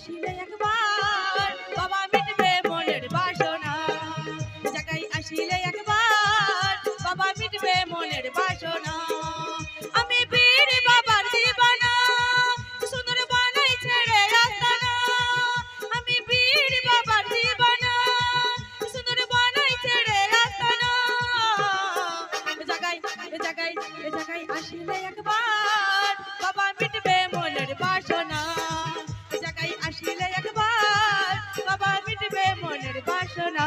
আসিলে একবার বাবা মিটবে মনের বাসনা জায়গায় আসিলে একবার বাবা মিটবে মনের বাসনা আমি বীর বাবার দিবানা সুন্দর বানাই ছেড়ে আস্তানা আমি বীর বাবার দিবানা সুন্দর বানাই ছেড়ে আস্তানা জায়গায় আসিলে একবার বাবা মিটবে মনের বাসনা জায়গায় আসিলে একবার বাবা মিটবে মনের বাসনা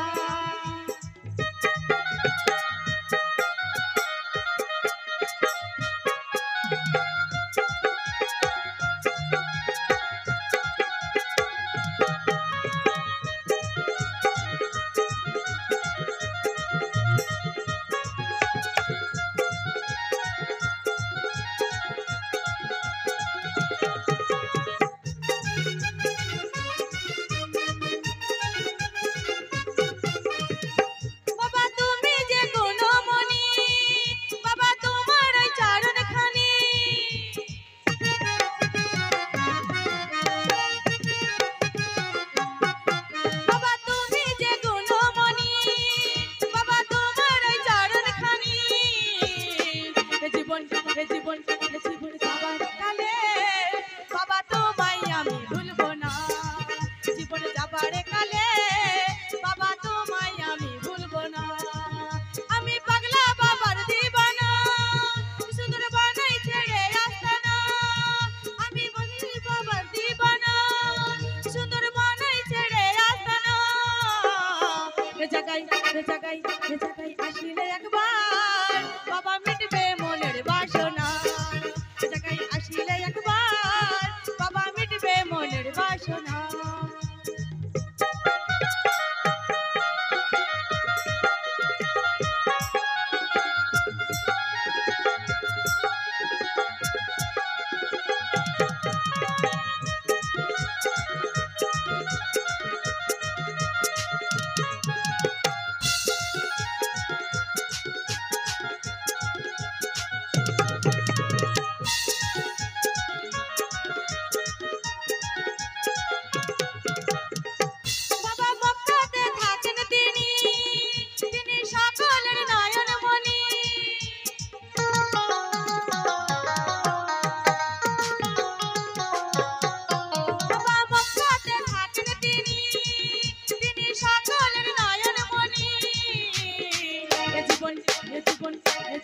জায়গায় আসিলে একবার বাবা মিটবে মনের বাসনা জায়গায় আসিলে একবার বাবা মিটবে মনের বাসনা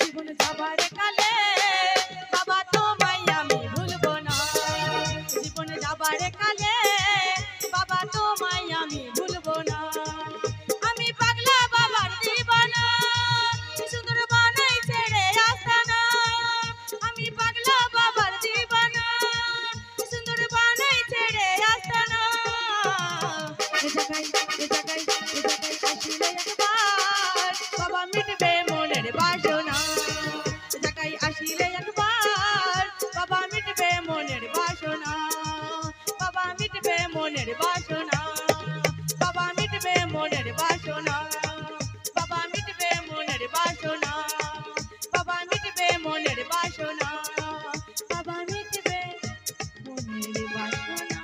জীবন যাবার কালে বাবা তোমায় আমি ভুলবো না জীবন যাবার কালে বাবা তোমায় আমি ভুলবো না আমি পাগলা বাবার দিবানা সুন্দর বানাই ছেড়ে আস্তানা আমি পাগলা বাবার দিবানা সুন্দর বানাই ছেড়ে আস্তানা জায়গায় আসিলে একবার বাবা মিটবে মনের বাসনা জায়গায় আসিলে একবার বাবা মিটবে মনের বাসনা বাবা মিটবে মনের বাসনা বাবা মিটবে মনের বাসনা বাবা মিটবে মনের বাসনা বাবা মিটবে মনের বাসনা বাবা মিটবে মনের বাসনা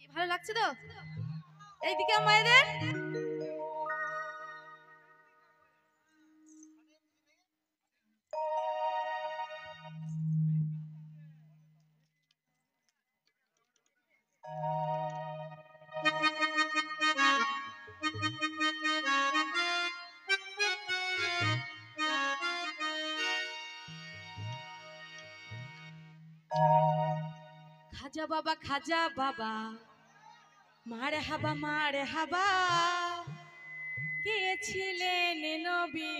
কি ভালো লাগছে তো এইদিকে মায়েদের খাজা বাবা মারে হাবা গিয়েছিলেন নবী